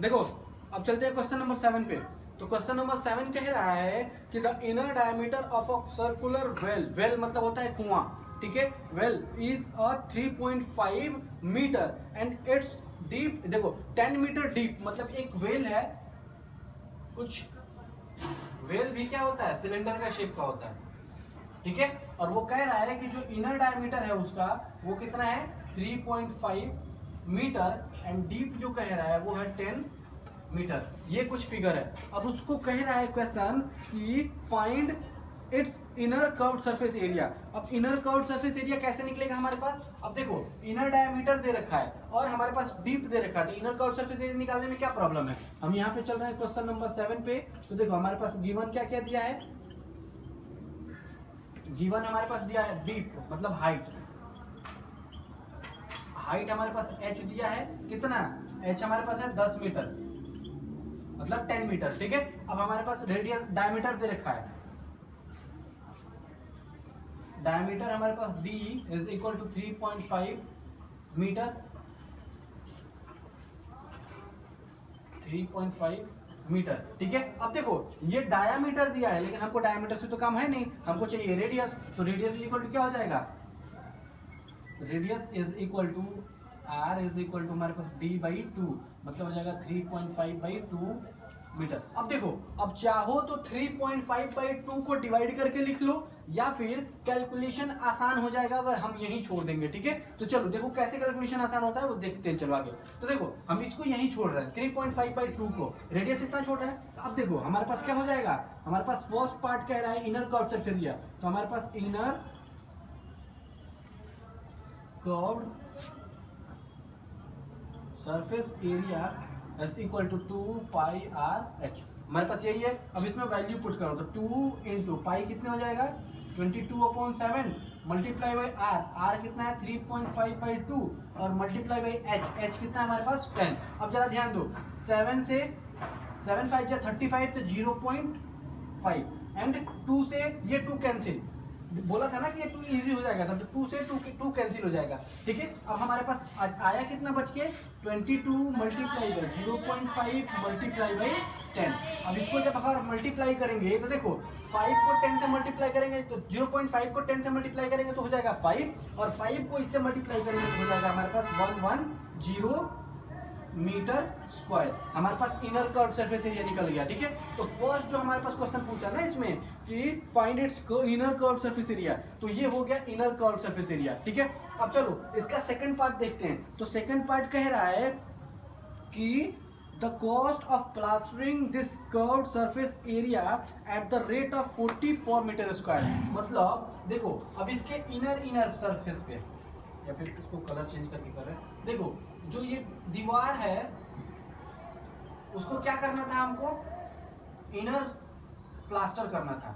देखो अब चलते हैं क्वेश्चन नंबर 7 पे। तो क्वेश्चन नंबर 7 कह रहा है कि the inner diameter of a circular well, well मतलब होता है कुआं, ठीक है, well is a 3.5 metre and it's deep, देखो 10 मीटर डीप, मतलब एक वेल है, कुछ वेल भी क्या होता है, सिलेंडर का शेप का होता है, ठीक है, और वो कह रहा है कि जो इनर डायमीटर है उसका वो कितना है 3.5 मीटर एंड डीप जो कह रहा है वो है 10 मीटर। ये कुछ फिगर है। अब उसको कह रहा है क्वेश्चन कि find its inner curved surface area. अब इनर कर्व्ड सरफेस एरिया कैसे निकलेगा हमारे पास? अब देखो इनर डायमीटर दे रखा है और हमारे पास डीप दे रखा है, तो इनर कर्व्ड सरफेस एरिया निकालने में क्या प्रॉब्लम है? हम यहाँ पे चल रहे हैं क्वेश्चन नंबर 7 पे। तो देखो हमारे पास गिवन क्या क्या दिया है, गिवन हमारे पास दिया है डीप मतलब हाइट, हाइट हमारे पास h दिया है, कितना h हमारे पास है 10 मीटर मतलब 10 मीटर, ठीक है। अब हमारे पास रेडियस डायमीटर दे रखा है, डायमीटर हमारे पास d is equal to 3.5 metre, 3.5 metre, ठीक है। अब देखो ये डायामीटर दिया है लेकिन हमको डायामीटर से तो काम है नहीं, हमको चाहिए रेडियस, तो रेडियस इज इक्वल टू क्या हो जाएगा, radius is equal to r is equal to हमारे पास d बाई 2, मतलब हो जाएगा 3.5 बाई 2 मीटर। अब देखो अब चाहो तो 3.5 बाई 2 को डिवाइड करके लिख लो या फिर कैलकुलेशन आसान हो जाएगा अगर हम यहीं छोड़ देंगे, ठीक है। तो चलो देखो कैसे कैलकुलेशन आसान होता है वो देखते हैं, चलो आगे। तो देखो हम इसको यहीं छोड़ रहे हैं 3.5 बाई 2 को, रेडियस इतना छोटा है। तो अब देखो हमारे पास क्या हो जाएगा, हमारे पास फर्स्ट पार्ट कह रहा है इनर कर्व सरफेस एरिया, तो हमारे पास inner curved surface area is equal to 2 pi are H, हमारे पास यही है। अब इसमें वैल्यू पुट करो तो 2 इंटू पाई कितना हो जाएगा 22/7 मल्टीप्लाई बाई आर, आर कितना है 3.5 बाई 2 और मल्टीप्लाई बाई एच, एच कितना है हमारे पास 10। अब जरा ध्यान दो 7 से 7 5 या 35 तो 0.5 एंड 2 से ये 2 कैंसिल, बोला था ना कि ये 2 इजी हो जाएगा, तब 2 से 2 कैंसिल हो जाएगा, ठीक है। अब हमारे पास आया कितना बच के 22 मल्टीप्लाई बाई 0.5 मल्टीप्लाई बाई 10। अब इसको जब अगर मल्टीप्लाई करेंगे तो देखो 5 को 10 से मल्टीप्लाई करेंगे तो 0.5 को 10 से मल्टीप्लाई करेंगे तो हो जाएगा 5 और 5 को इससे मल्टीप्लाई करेंगे तो हो जाएगा हमारे पास 110 मीटर स्क्वायर, हमारे पास इनर कर्व्ड सरफेस एरिया निकल गया, ठीक है। तो फर्स्ट जो हमारे पास क्वेश्चन पूछा ना इसमें कि find its inner curved surface area, तो ये हो गया इनर कर्व्ड सरफेस एरिया, ठीक है। अब चलो इसका सेकंड पार्ट देखते हैं। तो सेकंड पार्ट कह रहा है कि the cost of plastering this curved surface area at the rate of 40 पर मीटर स्क्वायर, मतलब देखो अब इसके इनर सरफेस पे, या फिर इसको कलर चेंज करके कर रहे हैं, देखो जो ये दीवार है उसको क्या करना था, हमको इनर प्लास्टर करना था,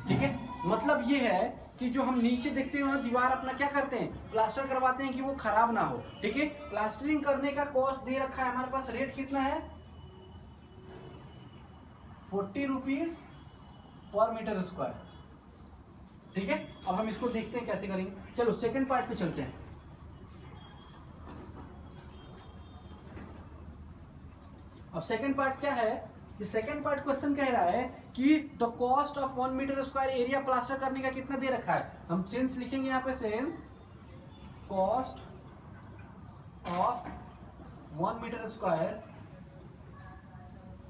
ठीक है। मतलब ये है कि जो हम नीचे देखते हैं दीवार अपना क्या करते हैं प्लास्टर करवाते हैं कि वो खराब ना हो, ठीक है। प्लास्टरिंग करने का कॉस्ट दे रखा है हमारे पास, रेट कितना है 40 रुपीज पर मीटर स्क्वायर, ठीक है। अब हम इसको देखते हैं कैसे करेंगे, चलो सेकंड पार्ट पे चलते हैं। अब सेकंड पार्ट क्या है कि सेकंड पार्ट क्वेश्चन कह रहा है कि the cost of 1 metre square area plaster करने का कितना दे रखा है, हम सेंस लिखेंगे यहाँ पे, since cost of 1 metre square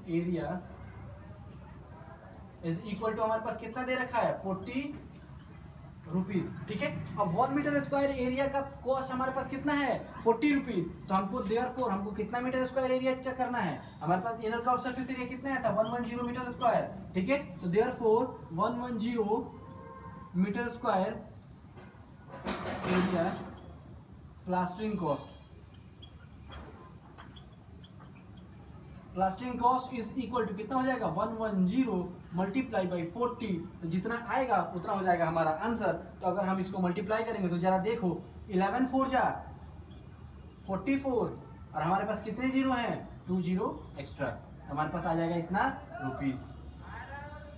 area is equal to हमारे पास कितना दे रखा है 40 रुपीज, ठीक है। अब 1 मीटर स्क्वायर एरिया का कॉस्ट हमारे पास कितना है 40 रुपीज, तो हमको देयरफॉर हमको कितना मीटर स्क्वायर एरिया क्या करना है, हमारे पास इनर कर्व सरफेस एरिया कितना आया था 110 मीटर स्क्वायर, ठीक है। तो therefore 110 metre square area plastering cost, plastering cost is equal to कितना हो जाएगा 110 मल्टीप्लाई बाई 40, तो जितना आएगा उतना हो जाएगा हमारा आंसर। तो अगर हम इसको मल्टीप्लाई करेंगे तो जरा देखो 11 4 जा 44 और हमारे पास कितने जीरो हैं 2 जीरो एक्स्ट्रा, हमारे पास आ जाएगा इतना रुपीस,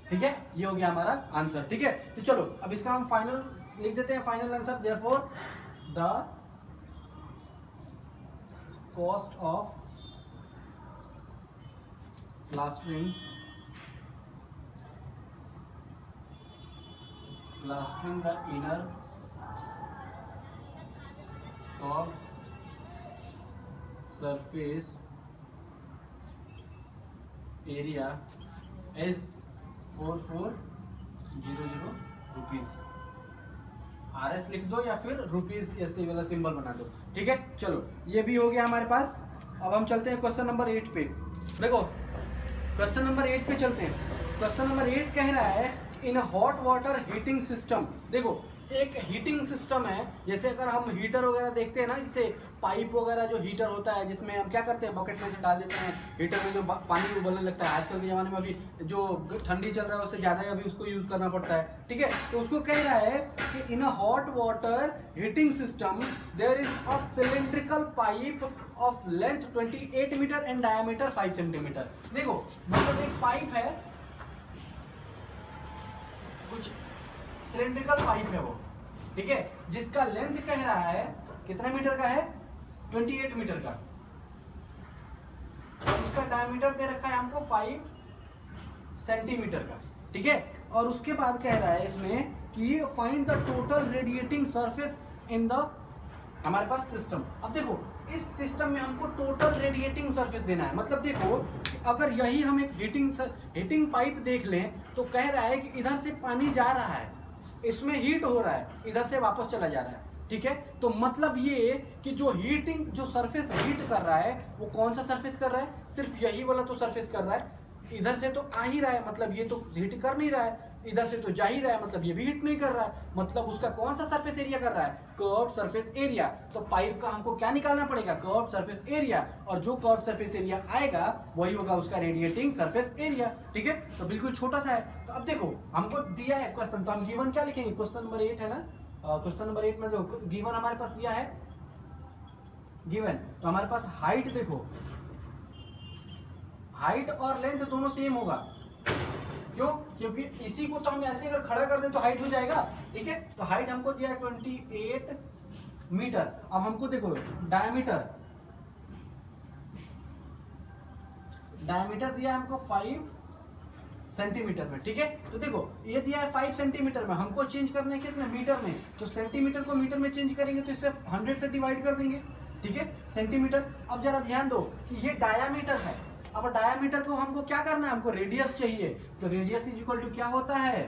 ठीक है। ये हो गया हमारा आंसर, ठीक है। तो चलो अब इसका हम फाइनल लिख देते हैं, final answer therefore the cost of plastering the inner curve surface area is 4400 rupees. RS लिख दो या फिर रुपीज ऐसे वाला सिंबल बना दो, ठीक है। चलो ये भी हो गया हमारे पास। अब हम चलते हैं क्वेश्चन नंबर 8 पे। देखो क्वेश्चन नंबर 8 पे चलते हैं। क्वेश्चन नंबर 8 कह रहा है in hot water heating system. देखो एक हीटिंग सिस्टम है, जैसे अगर हम हीटर वगैरह देखते हैं ना, जैसे पाइप वगैरह जो हीटर होता है जिसमें हम क्या करते हैं बकेट में से डाल देते हैं, हीटर में जो पानी उबलने लगता है। आजकल के ज़माने में अभी जो ठंडी चल रहा है उससे ज़्यादा अभी उसको यूज़ करना पड़ता है, ठीक है। तो उसको कह रहा है कि in a hot water heating system there is a cylindrical pipe of length 28 metre and diameter 5 centimetre. देखो मतलब एक पाइप है, कुछ सिलिंड्रिकल पाइप है वो, ठीक है, जिसका लेंथ कह रहा है कितने मीटर का है, 28 मीटर का, और उसका डायमीटर दे रखा है हमको 5 सेंटीमीटर का, ठीक है। और उसके बाद कह रहा है इसमें कि find the total radiating surface in the हमारे पास सिस्टम। अब देखो इस सिस्टम में हमको टोटल रेडिएटिंग सरफेस देना है। मतलब देखो अगर यही हम एक हीटिंग पाइप देख लें तो कह रहा है कि इधर से पानी जा रहा है, इसमें हीट हो रहा है, इधर से वापस चला जा रहा है, ठीक है। तो मतलब ये कि जो सरफेस हीट कर रहा है वो कौन सा सरफेस कर रहा है, सिर्फ यही वाला तो सरफेस कर रहा है। इधर से तो आ ही रहा है, मतलब ये तो हीट कर नहीं रहा है, इधर से तो जा ही रहा है, मतलब ये भी हीट नहीं कर रहा है, मतलब उसका कौन सा सरफेस एरिया कर रहा है, कर्व्ड सरफेस एरिया। तो पाइप का हमको क्या निकालना पड़ेगा, कर्व्ड सरफेस एरिया, और जो कर्व्ड सरफेस एरिया आएगा वही होगा उसका रेडिएटिंग सरफेस एरिया, ठीक है। तो बिल्कुल छोटा सा है। तो अब देखो हमको दिया है क्वेश्चन, तो हम गिवन क्या लिखेंगे, क्वेश्चन नंबर 8 है ना, क्वेश्चन नंबर 8 में देखो गिवन हमारे पास दिया है, गिवन तो हमारे पास हाइट, देखो हाइट और लेंथ दोनों सेम होगा, क्यों, क्योंकि इसी को तो हम ऐसे अगर खड़ा कर दें तो हाइट हो जाएगा, ठीक है। तो हाइट हमको दिया है 28 मीटर। अब हमको देखो डायमीटर दिया है हमको 5 सेंटीमीटर में, ठीक है। तो देखो ये दिया है 5 सेंटीमीटर में, हमको चेंज करना है किसमें, मीटर में। तो सेंटीमीटर को मीटर में चेंज करेंगे तो इसे 100 से डिवाइड कर देंगे, ठीक है, सेंटीमीटर। अब जरा ध्यान दो कि ये डायामीटर है, अब डायामीटर को हमको क्या करना है, हमको रेडियस चाहिए। तो रेडियस इज इक्वल टू क्या होता है,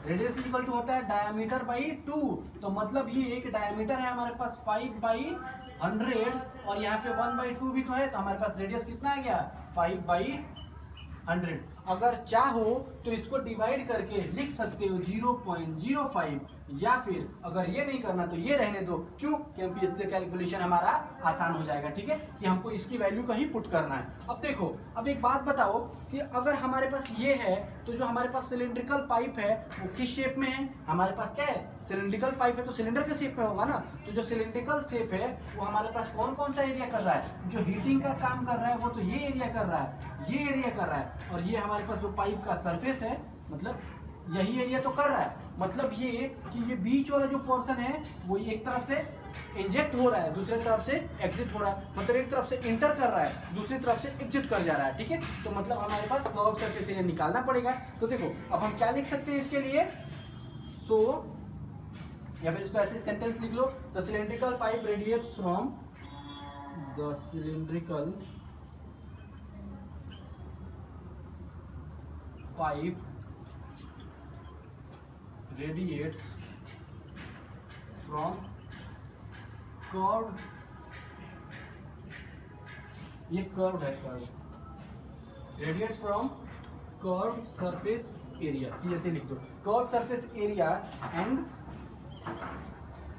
रेडियस इज इक्वल टू होता है डायामीटर बाई 2। तो मतलब ये एक डायामीटर है हमारे पास 5/100 और यहाँ पे 1/2 भी तो है, तो हमारे पास रेडियस कितना आ गया 5/100। अगर चाहो तो इसको डिवाइड करके लिख सकते हो 0.05, या फिर अगर ये नहीं करना तो ये रहने दो, क्यों, क्योंकि इससे कैलकुलेशन हमारा आसान हो जाएगा, ठीक है, कि हमको इसकी वैल्यू कहीं पुट करना है। अब देखो अब एक बात बताओ कि अगर हमारे पास ये है तो जो हमारे पास सिलिंड्रिकल पाइप है वो किस शेप में है, हमारे पास क्या है, सिलिंड्रिकल पाइप है तो सिलेंडर के शेप में होगा ना। तो जो सिलिंड्रिकल शेप है वो हमारे पास कौन कौन सा एरिया कर रहा है, जो हीटिंग का काम कर रहा है वो तो ये एरिया कर रहा है, ये एरिया कर रहा है, और ये हमारे पास जो पाइप का सरफेस है मतलब यही एरिया तो कर रहा है। मतलब ये कि ये बीच वाला जो पोर्शन है वो एक तरफ से इंजेक्ट हो रहा है, दूसरी तरफ से एग्जिट हो रहा है, मतलब एक तरफ से इंटर कर रहा है, दूसरी तरफ से एग्जिट कर जा रहा है, ठीक है। तो मतलब हमारे पास कर्व सरफेस एरिया निकालना पड़ेगा। तो देखो अब हम क्या लिख सकते हैं इसके लिए, सो या फिर इसको ऐसे सेंटेंस लिख लो, the cylindrical pipe radiates from the cylindrical pipe radiates from curved, ये curved है, curved radiates from curved surface area, CSA लिख दो, curved surface area and,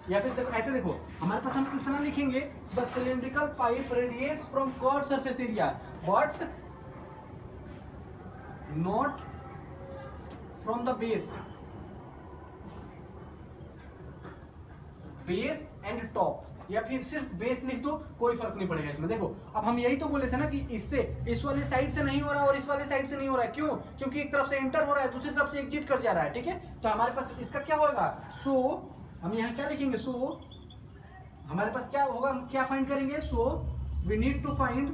या फिर देखो ऐसे देखो हमारे पास हम इतना लिखेंगे, the cylindrical pipe radiates from curved surface area but not from the base and top, या फिर सिर्फ बेस लिख दो, कोई फर्क नहीं पड़ेगा इसमें। देखो अब हम यही तो बोले थे ना कि इससे इस वाले साइड से नहीं हो रहा और इस वाले साइड से नहीं हो रहा है, क्यों, क्योंकि एक तरफ से एंटर हो रहा है दूसरी तरफ से एग्जिट कर जा रहा है, ठीक है। तो हमारे पास इसका क्या होगा, सो हम यहाँ क्या लिखेंगे, सो हमारे पास क्या होगा, हम क्या फाइंड करेंगे, so we need to find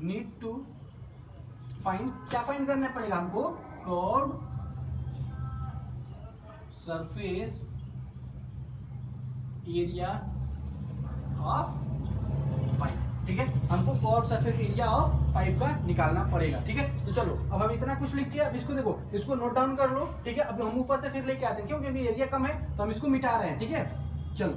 need to find, क्या फाइंड करना पड़ेगा हमको, curve surface area of pipe, ठीक है, हमको curve surface area of pipe का निकालना पड़ेगा, ठीक है। तो चलो अब हम इतना कुछ लिख दिया, अब इसको देखो, इसको नोट डाउन कर लो, ठीक है। अब हम ऊपर से फिर लेके आते हैं, क्यों, क्योंकि एरिया कम है तो हम इसको मिटा रहे हैं, ठीक है। चलो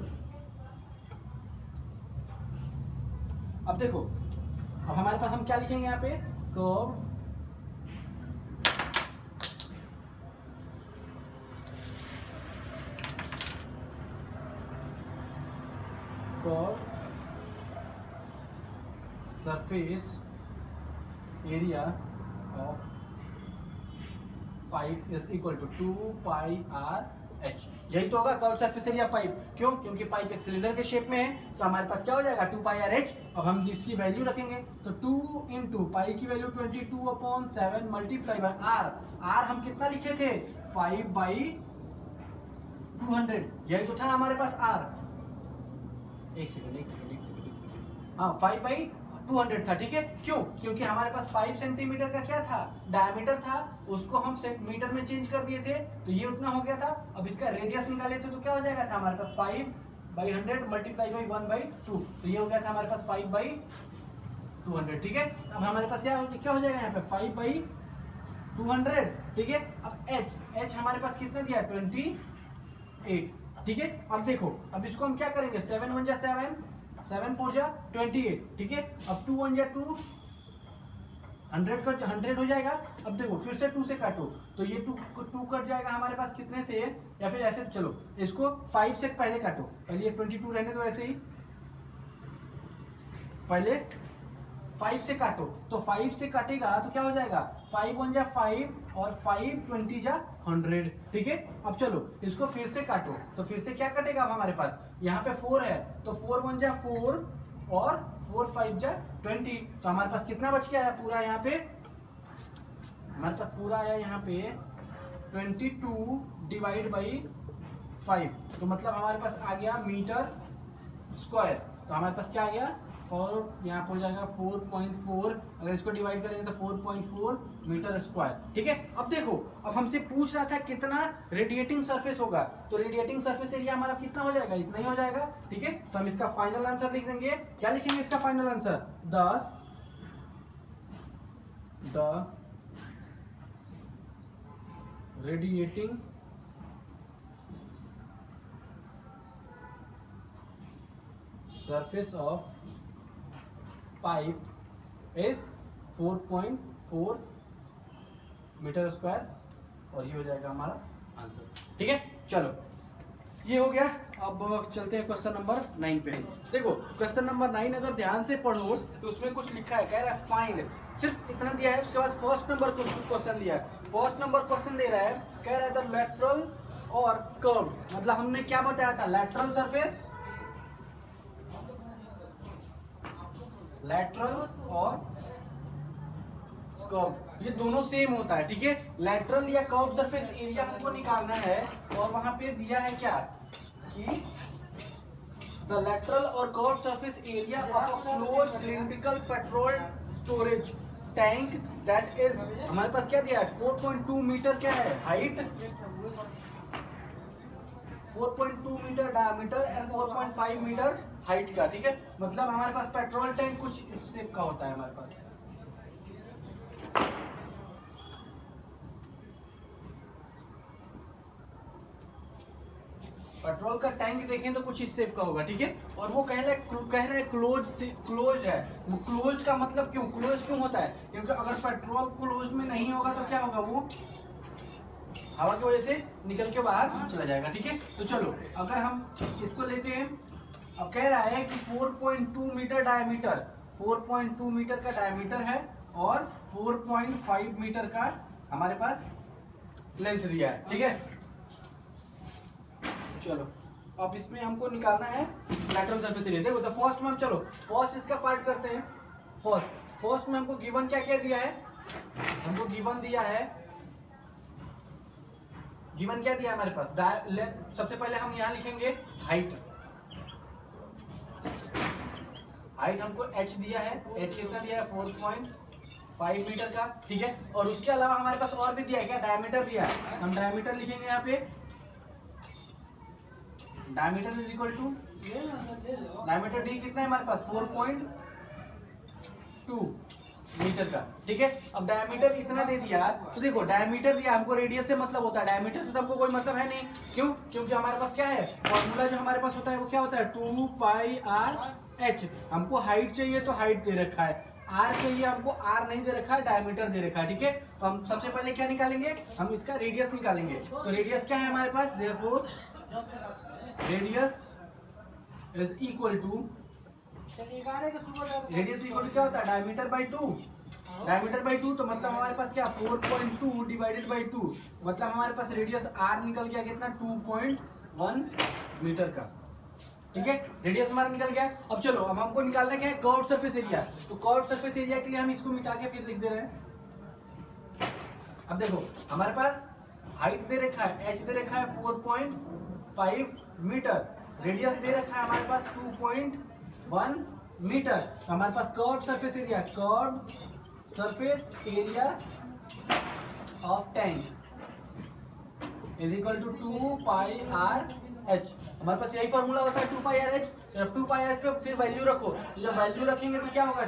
अब देखो, अब हमारे पास हम क्या लिखेंगे यहाँ पे, curve surface area of pipe is equal to 2 pi are h, यही तो होगा कर्व सरफेस एरिया पाइप, क्यों, क्योंकि पाइप एक सिलेंडर के शेप में है, तो हमारे पास क्या हो जाएगा 2 पाई आर एच। अब हम इसकी वैल्यू रखेंगे, तो 2 इंटू पाई की value 22/7 multiply by r, r हम कितना लिखे थे 5/200, यही तो था हमारे पास आर, एक सेकंड, हाँ 5/200 था, ठीक है। क्यों, क्योंकि हमारे पास 5 सेंटीमीटर का क्या था, डायमीटर था, उसको हम मीटर में चेंज कर दिए थे, तो ये उतना हो गया था। अब इसका रेडियस निकाले थे तो क्या हो जाएगा था हमारे पास 5/100 मल्टीप्लाई बाई 1/2, तो ये हो गया था हमारे पास 5/200, ठीक है। अब हमारे पास क्या हो जाएगा यहाँ पे 5/200, ठीक है। अब एच हमारे पास कितना दिया 28, ठीक है। अब देखो, अब इसको हम क्या करेंगे, 7 1 जा 7, 7 4 जा 28, ठीक है। अब 2 1 जा 2, 100 का 100 हो जाएगा। अब देखो फिर से 2 से काटो, तो ये 2 कट जाएगा हमारे पास कितने से, या फिर ऐसे, चलो इसको 5 से पहले काटो, पहले ये 22 रहने दो ऐसे ही, पहले 5 से काटो, तो 5 से काटेगा तो क्या हो जाएगा 5 1 जा 5 और 5 20 जा 100, ठीक है। अब चलो इसको फिर से काटो, तो फिर से क्या कटेगा अब हमारे पास, यहाँ पे 4 है, तो 4 1 जा 4 और 4 5 जा 20, तो हमारे पास कितना बच के आया पूरा, यहाँ पे हमारे पास पूरा आया यहाँ पे 22 डिवाइड बाई 5, तो मतलब हमारे पास आ गया मीटर स्क्वायर, तो हमारे पास क्या आ गया 4, यहाँ पर हो जाएगा 4.4, अगर इसको डिवाइड करेंगे तो 4.4 मीटर स्क्वायर, ठीक है। अब देखो, अब हमसे पूछ रहा था कितना रेडिएटिंग सरफेस होगा, तो रेडिएटिंग सरफेस एरिया हमारा कितना हो जाएगा, इतना ही हो जाएगा, ठीक है। तो हम इसका फाइनल आंसर लिख देंगे, क्या लिखेंगे इसका final answer, the radiating surface of pipe is 4.4 metre square, और ये हो जाएगा हमारा आंसर, ठीक है। चलो ये हो गया। अब चलते हैं क्वेश्चन नंबर 9 पे। देखो क्वेश्चन नंबर 9 अगर ध्यान से पढ़ो तो उसमें कुछ लिखा है, कह रहा है फाइंड, सिर्फ इतना दिया है, उसके बाद फर्स्ट नंबर क्वेश्चन दिया है, फर्स्ट नंबर क्वेश्चन दे रहा है, कह रहा है द लैटरल और कर्व, मतलब हमने क्या बताया था, लैटरल सरफेस, लैटरल और कर्व, ये दोनों सेम होता है, ठीक है। लैटरल या कर्व सरफेस एरिया हमको निकालना है, और वहां पे दिया है क्या कि द लैटरल और curve surface area of a close cylindrical petrol storage tank that is, हमारे पास क्या दिया है 4.2 मीटर, क्या है height, 4.2 metre diameter and 4.5 metre height का, ठीक है। मतलब हमारे पास पेट्रोल टैंक कुछ इस शेप का होता है हमारे पास, पेट्रोल का टैंक देखें तो कुछ इस शेप का होगा, ठीक है। और वो कह रहा है क्लोज है, वो क्लोज का मतलब क्लोज क्यों होता है, क्योंकि अगर पेट्रोल क्लोज में नहीं होगा तो क्या होगा, वो हवा की वजह से निकल के बाहर चला जाएगा, ठीक है। तो चलो अगर हम इसको लेते हैं, अब कह रहा है कि 4.2 मीटर डायमीटर, 4.2 मीटर का डायमीटर है और 4.5 मीटर का हमारे पास लेंथ दिया है, ठीक है। चलो अब इसमें हमको निकालना है लैटरल सरफेस एरिया। देखो तो फर्स्ट में हम, चलो फर्स्ट इसका पार्ट करते हैं। फर्स्ट में हमको गिवन क्या क्या दिया है, हमको गिवन दिया है, गिवन क्या दिया है हमारे पास, सबसे पहले हम यहाँ लिखेंगे हाइट हाइट हमको h दिया है, h कितना दिया है 4.5 मीटर का, ठीक है। और उसके अलावा हमारे पास और भी दिया है क्या, डायमीटर दिया है, हम डायमीटर लिखेंगे यहाँ पे, diameter is equal to, diameter d कितना है हमारे पास 4.2 मीटर का, ठीक है। अब डायमीटर इतना दे दिया तो देखो डायमीटर दिया, हमको रेडियस से मतलब होता है, डायमीटर से तो हमको कोई मतलब है नहीं, क्यों, क्योंकि हमारे पास क्या है फॉर्मूला जो हमारे पास होता है वो क्या होता है 2 पाई आर एच। हमको हाइट चाहिए तो हाइट दे रखा है, आर चाहिए हमको, आर नहीं दे रखा है, डायमीटर दे रखा है, ठीक है। तो हम सबसे पहले क्या निकालेंगे, हम इसका रेडियस निकालेंगे। तो रेडियस क्या है हमारे पास, therefore radius is equal to, radius equal to क्या होता है डायमीटर बाई 2, डायमीटर बाई 2, तो मतलब हमारे पास क्या 4.2 डिवाइडेड बाई 2, मतलब हमारे पास रेडियस आर निकल गया कितना 2.1 मीटर का, ठीक है। रेडियस हमारा निकल गया। अब चलो अब हमको निकालना क्या है कर्व्ड सरफेस एरिया, तो कर्व्ड सरफेस एरिया के लिए हम इसको मिटा के फिर लिख दे रहे हैं। अब देखो हमारे पास हाइट दे रखा है, एच दे रखा है 4.5 मीटर, रेडियस दे रखा है हमारे पास 2.1 मीटर, तो हमारे पास curved surface area, curved surface area of tank is equal to 2 pi are H. हमारे पास यही फॉर्मूला होता है 2 पाई आर एच। जब 2 पाई आर एच पे फिर वैल्यू रखो, तो जब वैल्यू रखेंगे तो क्या होगा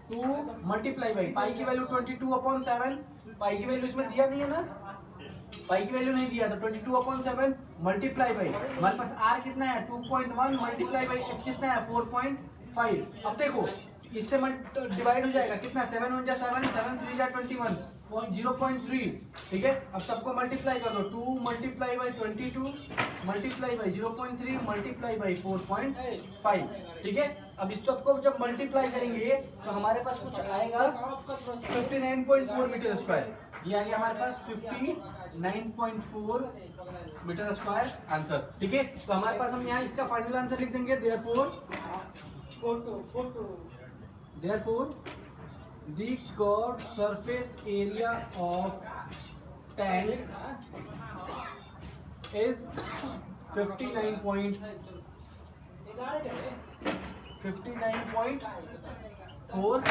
2 मल्टीप्लाई बाई पाई की वैल्यू 22/7, पाई की वैल्यू इसमें दिया नहीं है ना, पाई की वैल्यू नहीं दिया, तो 22/7 मल्टीप्लाई बाई हमारे पास आर कितना है 2.1 मल्टीप्लाई बाई एच कितना है 4.5। अब देखो इससे डिवाइड हो जाएगा कितना 7 1 जा 7 7 3 जा 21 0.3, ठीक है। अब सबको मल्टीप्लाई कर दो, 2 multiply by 22 multiply by 0.3 multiply by 4.5, ठीक है। अब इस सबको जब मल्टीप्लाई करेंगे तो हमारे पास कुछ आएगा 59.4 मीटर स्क्वायर, ये आ गया हमारे पास 59.4 मीटर स्क्वायर आंसर, ठीक है। तो हमारे पास हम यहाँ इसका फाइनल आंसर लिख देंगे, therefore the curved surface area of tank is 59.4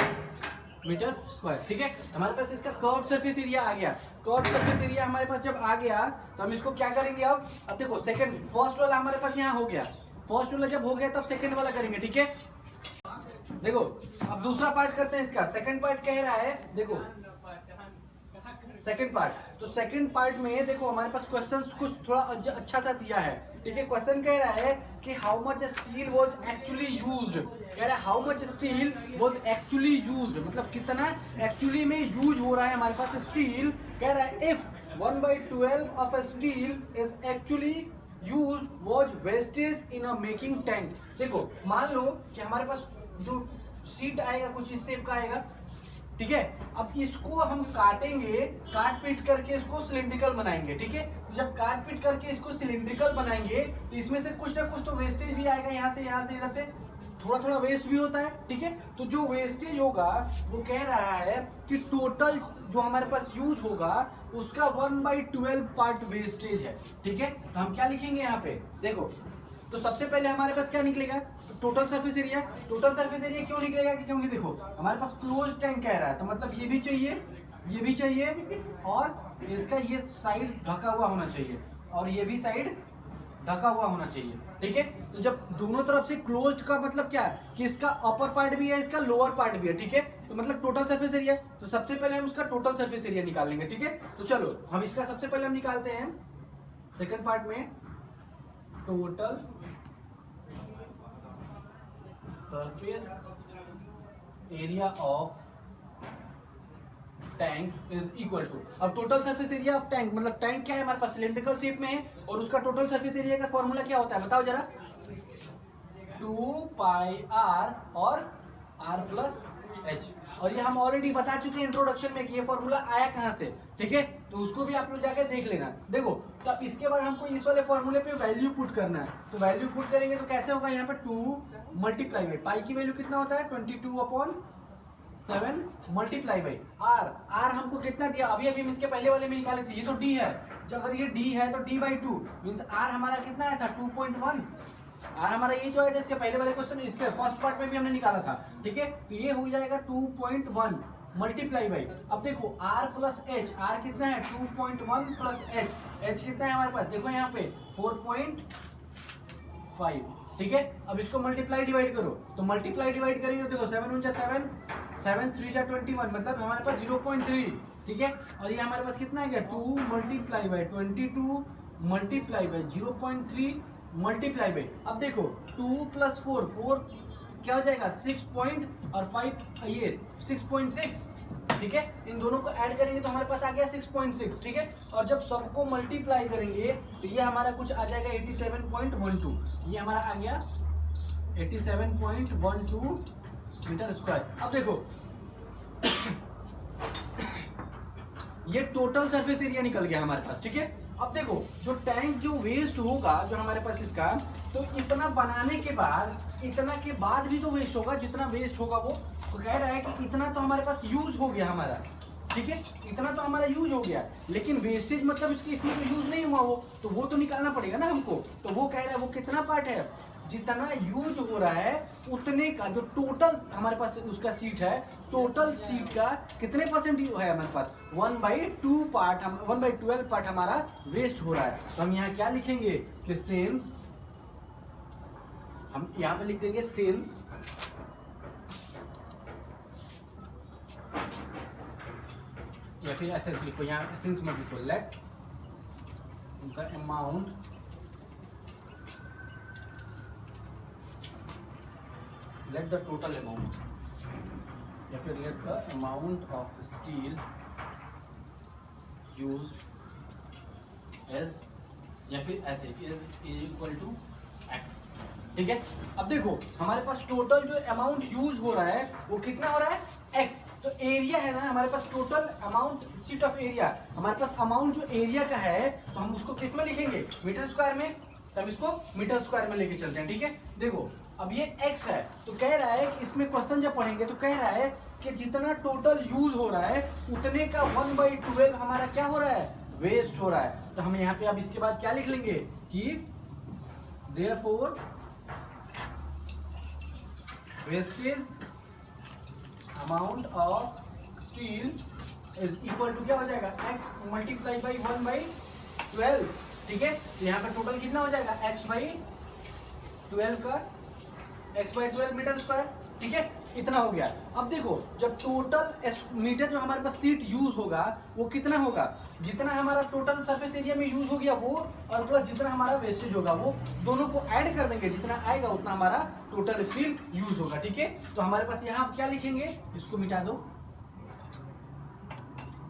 metre square, ठीक है। हमारे पास इसका कर्व सरफेस एरिया आ गया। कर्व सरफेस एरिया हमारे पास जब आ गया तो हम इसको क्या करेंगे, अब देखो सेकंड फर्स्ट वाला हमारे पास यहाँ हो गया, फर्स्ट वाला जब हो गया तब सेकंड वाला करेंगे, ठीक है। देखो अब दूसरा पार्ट करते हैं इसका, सेकंड पार्ट कह रहा है, देखो सेकंड पार्ट, तो सेकंड पार्ट में देखो हमारे पास क्वेश्चन कुछ थोड़ा अच्छा सा दिया है, ठीक है। क्वेश्चन कह रहा है कि how much steel was actually used, कह रहा है how much steel was actually used, मतलब कितना एक्चुअली में यूज हो रहा है हमारे पास स्टील, कह रहा है if 1/12 of steel is actually used was wastage in a making tank. देखो मान लो कि हमारे पास जो शीट आएगा कुछ इस शेप का आएगा, ठीक है। अब इसको हम काटेंगे, काट पीट करके इसको सिलिंड्रिकल बनाएंगे, ठीक है। तो जब काट पीट करके इसको सिलिंड्रिकल बनाएंगे तो इसमें से कुछ ना कुछ तो वेस्टेज भी आएगा, यहाँ से इधर से थोड़ा थोड़ा वेस्ट भी होता है, ठीक है। तो जो वेस्टेज होगा वो कह रहा है कि टोटल जो हमारे पास यूज होगा उसका 1/12 पार्ट वेस्टेज है, ठीक है। तो हम क्या लिखेंगे यहाँ पे, देखो तो सबसे पहले हमारे पास क्या निकलेगा, total surface area. Total surface area क्यों निकलेगा, क्योंकि देखो हमारे पास क्लोज टैंक कह रहा है, तो मतलब ये भी चाहिए, ये भी चाहिए, और इसका ये साइड ढका हुआ होना चाहिए, और ये भी साइड ढका हुआ होना चाहिए, ठीक है। तो जब दोनों तरफ से क्लोज्ड का मतलब क्या है कि इसका अपर पार्ट भी है, इसका लोअर पार्ट भी है, ठीक है। तो मतलब टोटल सरफेस एरिया, तो सबसे पहले हम उसका टोटल सरफेस एरिया निकालेंगे, ठीक है। तो चलो हम इसका सबसे पहले हम निकालते हैं सेकंड पार्ट में, total surface area of tank is equal to, अब total surface area of tank मतलब टैंक क्या है हमारे पास सिलिंड्रिकल शेप में है, और उसका टोटल सरफेस एरिया का फॉर्मूला क्या होता है बताओ जरा, 2 पाई आर और r प्लस एच, और ये हम ऑलरेडी बता चुके हैं इंट्रोडक्शन में कि ये फॉर्मूला आया कहाँ से, ठीक है। तो उसको भी आप लोग जाके देख लेना। देखो तो अब इसके बाद हमको इस वाले फॉर्मूले पे वैल्यू पुट करना है, तो वैल्यू पुट करेंगे तो कैसे होगा, यहाँ पे 2 मल्टीप्लाई बाई पाई की वैल्यू कितना होता है 22/7 मल्टीप्लाई बाई आर हमको कितना दिया, अभी हम इसके पहले वाले में निकाले थे, ये तो डी है, जो अगर ये डी है तो d/2 मीन्स आर हमारा कितना आया था 2.1, आर हमारा यही तो आया था इसके पहले वाले क्वेश्चन, इसके फर्स्ट पार्ट में भी हमने निकाला था, ठीक है। तो ये हो जाएगा 2.1 मल्टीप्लाई बाई, अब देखो r प्लस एच, r कितना है 2.1 प्लस एच, एच कितना है हमारे पास देखो यहाँ पे 4.5, ठीक है। अब इसको मल्टीप्लाई डिवाइड करो, तो मल्टीप्लाई डिवाइड करेंगे तो देखो 7 × 7, 7 3 × 21, मतलब हमारे पास 0.3, ठीक है। और ये हमारे पास कितना है क्या 2 multiply by 22 multiply by 0.3 multiply by, अब देखो 2 + 4, 4 क्या हो जाएगा 6 पॉइंट और 5 ये 6.6, ठीक है। इन दोनों को ऐड करेंगे तो हमारे पास आ गया 6.6, ठीक है। और जब सबको मल्टीप्लाई करेंगे तो ये हमारा कुछ आ जाएगा 87.12, ये हमारा आ गया 87.12 मीटर स्क्वायर। अब देखो ये टोटल सरफेस एरिया निकल गया हमारे पास, ठीक है। अब देखो जो टैंक जो वेस्ट होगा जो हमारे पास इसका, तो इतना बनाने के बाद, इतना के बाद भी तो वेस्ट होगा, जितना वेस्ट होगा वो तो कह रहा है कि इतना तो हमारे पास यूज हो गया हमारा, ठीक है, इतना तो हमारा यूज हो गया, लेकिन वेस्टेज मतलब इसकी इसमें तो यूज नहीं हुआ वो, तो वो तो निकालना पड़ेगा ना हमको। तो वो कह रहा है वो कितना पार्ट है, जितना यूज हो रहा है उतने का जो टोटल हमारे पास उसका सीट है, टोटल सीट का कितने परसेंट है हमारे पास 1/2 पार्ट, 1/12 पार्ट हमारा वेस्ट हो रहा है। तो हम यहाँ क्या लिखेंगे कि सेंस, हम यहाँ पे लिख देंगे सेंस या फिर ऐसे लिखो, यहाँ सेंस मत लिखो, let the amount let the total amount या फिर let the amount of steel used as या फिर ऐसे is equal to x, ठीक है। अब देखो हमारे पास टोटल जो अमाउंट यूज हो रहा है वो कितना हो रहा है x, तो एरिया है ना हमारे पास, total amount sheet of area, हमारे पास अमाउंट जो एरिया का है तो हम उसको किस में लिखेंगे मीटर स्क्वायर में, तब इसको मीटर स्क्वायर में लेके चलते हैं, ठीक है। देखो अब ये x है, तो कह रहा है कि इसमें क्वेश्चन जब पढ़ेंगे तो कह रहा है कि जितना टोटल यूज हो रहा है उतने का 1/12 हमारा क्या हो रहा है वेस्ट हो रहा है। तो हम यहाँ पे अब इसके बाद क्या लिख लेंगे कि therefore wastage amount of steel is equal to क्या हो जाएगा x मल्टीप्लाई बाई 1/12, ठीक है। तो यहाँ पे टोटल कितना हो जाएगा x/12 का x/12 मीटर स्क्वायर, ठीक है, इतना हो गया। अब देखो जब टोटल मीटर जो हमारे पास सीट यूज होगा वो कितना होगा, जितना हमारा टोटल सरफेस एरिया में यूज हो गया वो और प्लस जितना हमारा वेस्टेज होगा वो दोनों को ऐड कर देंगे, जितना आएगा उतना हमारा टोटल स्टील यूज होगा, ठीक है। तो हमारे पास यहाँ क्या लिखेंगे, इसको मिटा दो,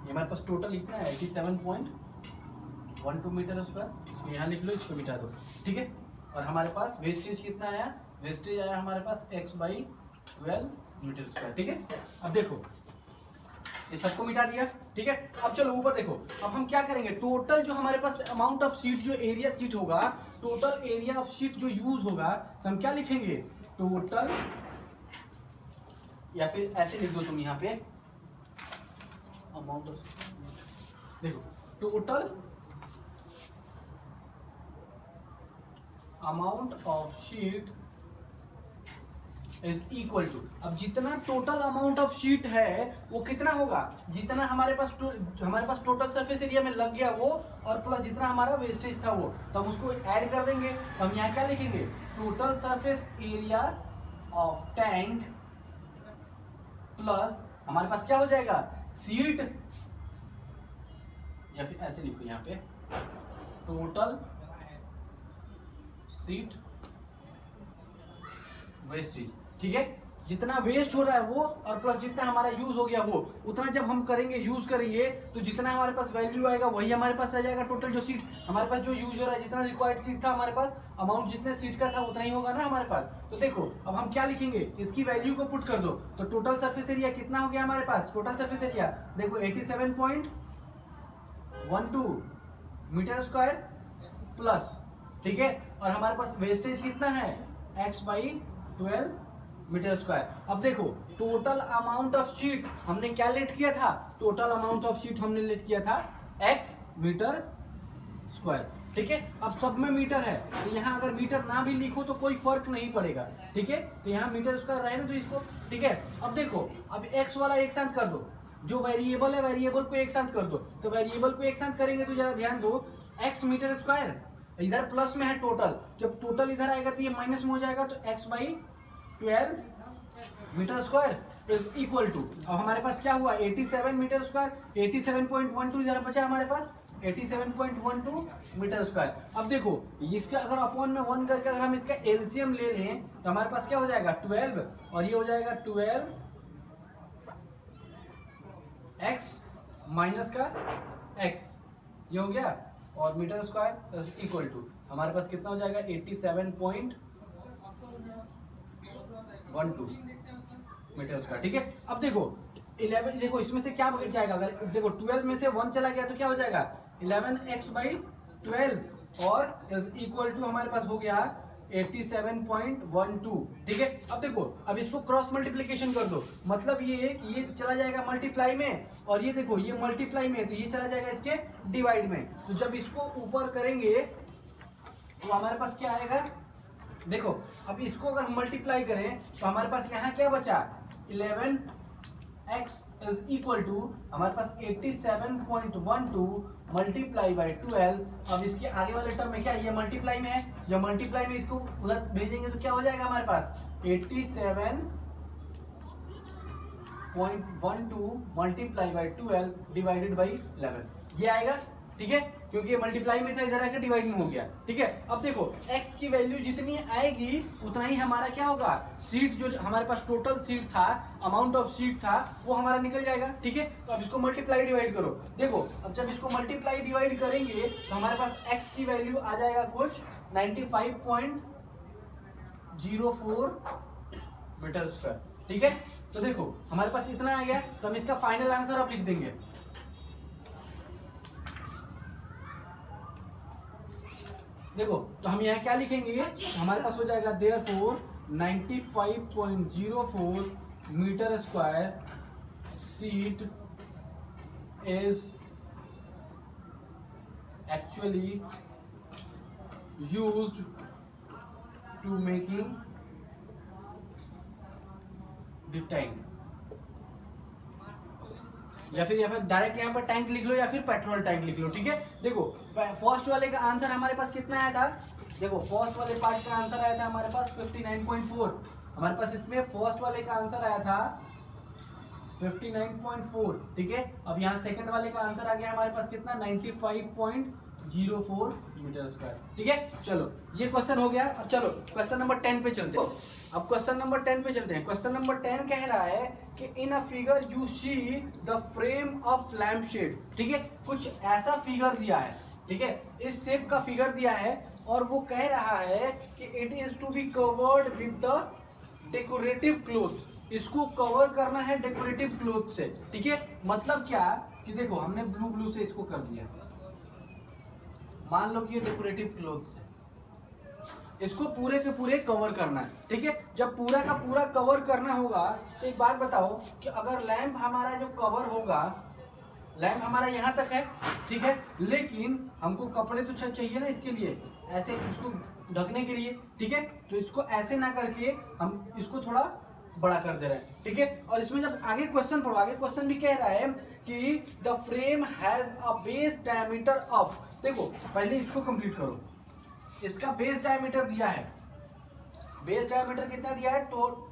ये हमारे पास टोटल इतना है 87.12 मीटर स्क्वायर, इसको यहाँ लिख लो, इसको मिटा दो, ठीक है। और हमारे पास वेस्टेज कितना आया, वेस्टेज आया हमारे पास x/12 मीटर स्क्वायर, ठीक है। अब देखो ये सबको मिटा दिया, ठीक है। अब चलो ऊपर देखो, अब हम क्या करेंगे, टोटल जो हमारे पास अमाउंट ऑफ शीट जो एरिया शीट होगा, टोटल एरिया ऑफ शीट जो यूज होगा, तो हम क्या लिखेंगे टोटल, या फिर ऐसे लिख दो तुम यहाँ पे अमाउंट ऑफ, देखो total amount of sheet is equal to, अब जितना टोटल अमाउंट ऑफ शीट है वो कितना होगा, जितना हमारे पास टोटल सरफेस एरिया में लग गया वो और प्लस जितना हमारा वेस्टेज था वो, तो हम उसको ऐड कर देंगे। तो हम यहाँ क्या लिखेंगे total surface area of tank plus हमारे पास क्या हो जाएगा शीट, या फिर ऐसे लिखो यहाँ पे टोटल शीट वेस्टेज, ठीक है। जितना वेस्ट हो रहा है वो और प्लस जितना हमारा यूज हो गया वो, उतना जब हम करेंगे यूज करेंगे तो जितना हमारे पास वैल्यू आएगा वही हमारे पास आ जाएगा। टोटल जो सीट हमारे पास जो यूज हो रहा है, जितना रिक्वायर्ड सीट था हमारे पास, अमाउंट जितने सीट का था उतना ही होगा ना हमारे पास। तो देखो अब हम क्या लिखेंगे, इसकी वैल्यू को पुट कर दो, तो टोटल सरफेस एरिया कितना हो गया हमारे पास, टोटल सरफेस एरिया देखो 87.12 मीटर स्क्वायर प्लस, ठीक है। और हमारे पास वेस्टेज कितना है x/12 मीटर स्क्वायर। अब देखो टोटल अमाउंट ऑफ शीट हमने क्या लेट किया था, टोटल अमाउंट ऑफ शीट हमने लेट किया था x मीटर स्क्वायर। ठीक है। अब सब में मीटर है तो यहाँ अगर मीटर ना भी लिखो तो कोई फर्क नहीं पड़ेगा, ठीक है। तो यहाँ मीटर स्क्वायर रहे ना तो इसको, ठीक है। अब देखो, अब एक्स वाला एक साथ कर दो, जो वेरिएबल है वेरिएबल को एक साथ कर दो। तो वेरिएबल को एक साथ करेंगे तो जरा ध्यान दो, एक्स मीटर स्क्वायर, इधर प्लस में है टोटल, जब टोटल इधर आएगा तो ये माइनस में हो जाएगा, तो x by 12 metre square equal to, अब हमारे पास क्या हुआ 87 मीटर स्क्वायर, 87.12 इधर बचा हमारे पास 87.12 मीटर स्क्वायर। अब देखो इसके अगर अपॉन में 1 करके अगर हम इसका एलसीएम ले लें तो हमारे पास क्या हो जाएगा 12, और ये हो जाएगा 12 एक्स माइनस का एक्स, ये हो गया, और मीटर स्क्वायर इक्वल टू हमारे पास कितना हो जाएगा 87.12 मीटर स्क्वायर, ठीक है। अब देखो 11, देखो इसमें से क्या बच जाएगा, अगर देखो 12 में से 1 चला गया तो क्या हो जाएगा 11x/12 और इक्वल टू हमारे पास हो गया 87.12, ठीक है। अब देखो, अब इसको क्रॉस मल्टीप्लिकेशन कर दो, मतलब ये चला जाएगा मल्टीप्लाई में, और ये देखो ये मल्टीप्लाई में, तो ये चला जाएगा इसके डिवाइड में। तो जब इसको ऊपर करेंगे तो हमारे पास क्या आएगा, देखो अब इसको अगर हम मल्टीप्लाई करें तो हमारे पास यहाँ क्या बचा 11x इज इक्वल टू हमारे पास 87.12 मल्टीप्लाई बाई 12। अब इसके आगे वाले टर्म में क्या ये मल्टीप्लाई में है, जब मल्टीप्लाई में इसको उधर भेजेंगे तो क्या हो जाएगा हमारे पास 87.12 मल्टीप्लाई बाई 12 डिवाइडेड बाई 11, ये आएगा, ठीक है, क्योंकि ये मल्टीप्लाई में था इधर आकर डिवाइड में हो गया, ठीक है। अब देखो x की वैल्यू जितनी आएगी उतना ही हमारा क्या होगा, सीट जो हमारे पास टोटल सीट था, अमाउंट ऑफ सीट था वो हमारा निकल जाएगा, ठीक है। तो अब इसको मल्टीप्लाई डिवाइड करो, देखो अब जब इसको मल्टीप्लाई डिवाइड करेंगे तो हमारे पास x की वैल्यू आ जाएगा कुछ 95.04 मीटर स्क्वायर, ठीक है। तो देखो हमारे पास इतना आ गया, तो हम इसका फाइनल आंसर अब लिख देंगे। देखो तो हम यहाँ क्या लिखेंगे, हमारे पास हो जाएगा therefore 95.04 metre square sheet is actually used to making the tank, या फिर डायरेक्ट यहाँ पर टैंक लिख लो या फिर पेट्रोल टैंक लिख लो, ठीक है। देखो फर्स्ट वाले का आंसर हमारे पास कितना आया था, देखो फर्स्ट वाले पार्ट का आंसर आया था हमारे पास 59.4, हमारे पास इसमें फर्स्ट वाले का आंसर आया था 59.4, ठीक है। अब यहाँ सेकंड वाले का आंसर आ गया हमारे पास कितना 95.04 मीटर स्क्वायर, ठीक है। चलो ये क्वेश्चन हो गया। अब चलो क्वेश्चन नंबर 10 पे चलते हैं। अब क्वेश्चन नंबर 10 पे चलते हैं। क्वेश्चन नंबर 10 कह रहा है कि in a figure you see the frame of lamp shade, ठीक है। कुछ ऐसा फिगर दिया है, ठीक है, इस शेप का फिगर दिया है, और वो कह रहा है कि it is to be covered with the decorative clothes, इसको कवर करना है डेकोरेटिव क्लोथ से, ठीक है। मतलब क्या कि देखो हमने ब्लू से इसको कर दिया, मान लो कि ये डेकोरेटिव क्लोथ्स है, इसको पूरे के पूरे कवर करना है, ठीक है। जब पूरा का पूरा कवर करना होगा तो एक बात बताओ कि अगर लैंप हमारा जो कवर होगा, लैंप हमारा यहाँ तक है, ठीक है, लेकिन हमको कपड़े तो चाहिए ना इसके लिए, ऐसे उसको ढकने के लिए, ठीक है। तो इसको ऐसे ना करके हम इसको थोड़ा बड़ा कर दे रहे हैं, ठीक है। और इसमें जब आगे क्वेश्चन पढ़ो, आगे क्वेश्चन भी कह रहा है कि the frame has a base diameter of, देखो पहले इसको कंप्लीट करो, इसका बेस डायमीटर दिया है, बेस डायमीटर कितना दिया है, तो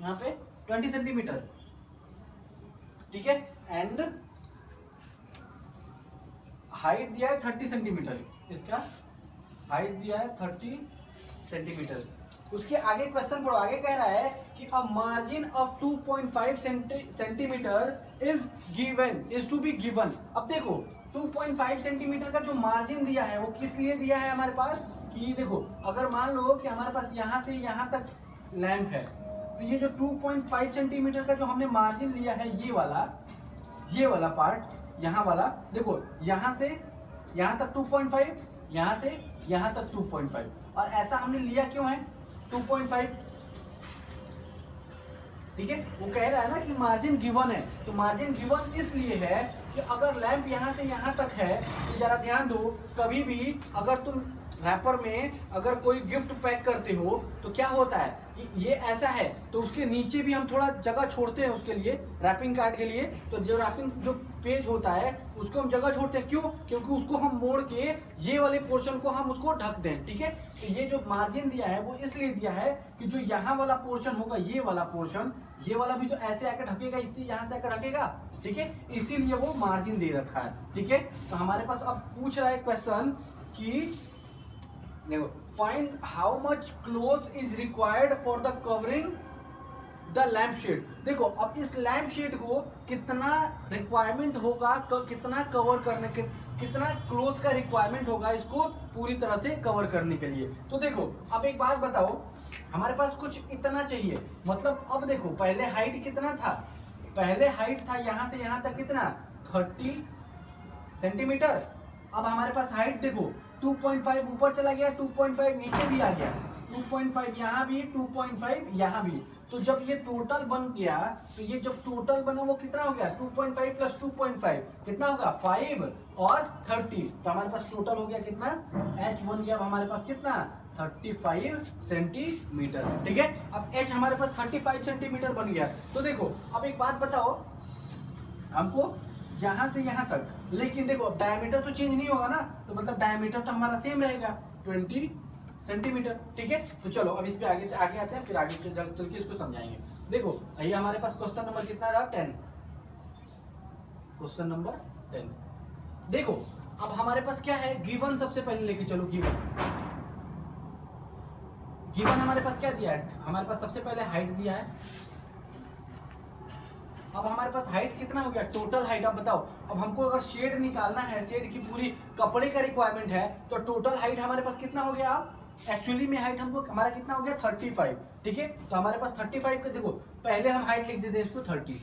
यहाँ पे 20 सेंटीमीटर, ठीक है, एंड हाइट दिया है 30 सेंटीमीटर, इसका हाइट दिया है 30 सेंटीमीटर। उसके आगे क्वेश्चन पढ़ो, आगे कह रहा है कि a margin of 2.5 centimetre is given, is to be given. अब देखो 2.5 सेंटीमीटर का जो मार्जिन दिया है वो किस लिए दिया है हमारे पास, कि देखो अगर मान लो कि हमारे पास यहाँ से यहाँ तक लैंप है, तो ये जो 2.5 सेंटीमीटर का जो हमने मार्जिन लिया है, ये वाला पार्ट, यहाँ वाला, देखो यहाँ से यहाँ तक 2.5, यहाँ से यहाँ तक 2.5, और ऐसा हमने लिया क्यों है 2.5, ठीक है, वो कह रहा है ना कि मार्जिन गिवन है, तो मार्जिन गिवन इसलिए है कि अगर लैंप यहाँ से यहाँ तक है तो जरा ध्यान दो, कभी भी अगर तुम रैपर में अगर कोई गिफ्ट पैक करते हो तो क्या होता है कि ये ऐसा है तो उसके नीचे भी हम थोड़ा जगह छोड़ते हैं उसके लिए, रैपिंग कार्ड के लिए। तो जो रैपिंग जो पेज होता है उसको हम जगह छोड़ते हैं, क्यों? क्योंकि उसको हम मोड़ के ये वाले पोर्शन को हम उसको ढक दें। ठीक है, तो ये जो मार्जिन दिया है वो इसलिए दिया है कि जो यहाँ वाला पोर्शन होगा, ये वाला पोर्शन, ये वाला भी जो ऐसे आकर ढकेगा, इससे यहाँ से आकर ढकेगा। ठीक है, इसीलिए वो मार्जिन दे रखा है। ठीक है, तो हमारे पास अब पूछ रहा है क्वेश्चन कि देखो, find how much cloth is required for the covering the lamp shade. देखो, अब इस लैम्प शेड को कितना रिक्वायरमेंट होगा, कितना कवर करने के, कितना क्लोथ का रिक्वायरमेंट होगा इसको पूरी तरह से कवर करने के लिए। तो देखो, अब एक बात बताओ, हमारे पास कुछ इतना चाहिए, मतलब अब देखो पहले हाइट कितना था, पहले हाइट था यहाँ से यहाँ तक कितना 30 सेंटीमीटर। अब हमारे पास हाइट देखो 2.5 ऊपर चला गया, 2.5 नीचे भी आ गया, 2.5 यहाँ भी, 2.5 यहाँ भी। तो जब ये टोटल बन गया, तो ये जब टोटल बना वो कितना हो गया 2.5 प्लस 2.5 कितना होगा 5 और 30। तो हमारे पास टोटल हो गया कितना, H बन गया अब हमारे पास कितना 35 सेंटीमीटर। ठीक है, अब H हमारे पास 35 सेंटीमीटर बन गया। तो देखो, अब एक बात बताओ हमको यहाँ से यहाँ तक, लेकिन देखो डायमीटर तो चेंज नहीं होगा ना, तो मतलब डायमीटर तो हमारा सेम रहेगा 20 सेंटीमीटर। ठीक है, तो चलो अब इस पे आगे आते हैं, फिर आगे चल के इसको समझाएंगे। देखो ये हमारे पास क्वेश्चन नंबर कितना रहा 10, क्वेश्चन नंबर 10। देखो अब हमारे पास क्या है, गिवन सबसे पहले लेके चलो। गिवन हमारे पास क्या दिया है, हमारे पास सबसे पहले हाइट दिया है। अब हमारे पास हाइट कितना हो गया, टोटल हाइट। अब बताओ, अब हमको अगर शेड निकालना है, शेड की पूरी कपड़े का रिक्वायरमेंट है, तो टोटल हाइट हमारे पास कितना हो गया। अब एक्चुअली में हाइट हमको हमारा कितना हो गया 35। ठीक है, तो हमारे पास 35 का देखो, पहले हम हाइट लिख देते हैं इसको 30।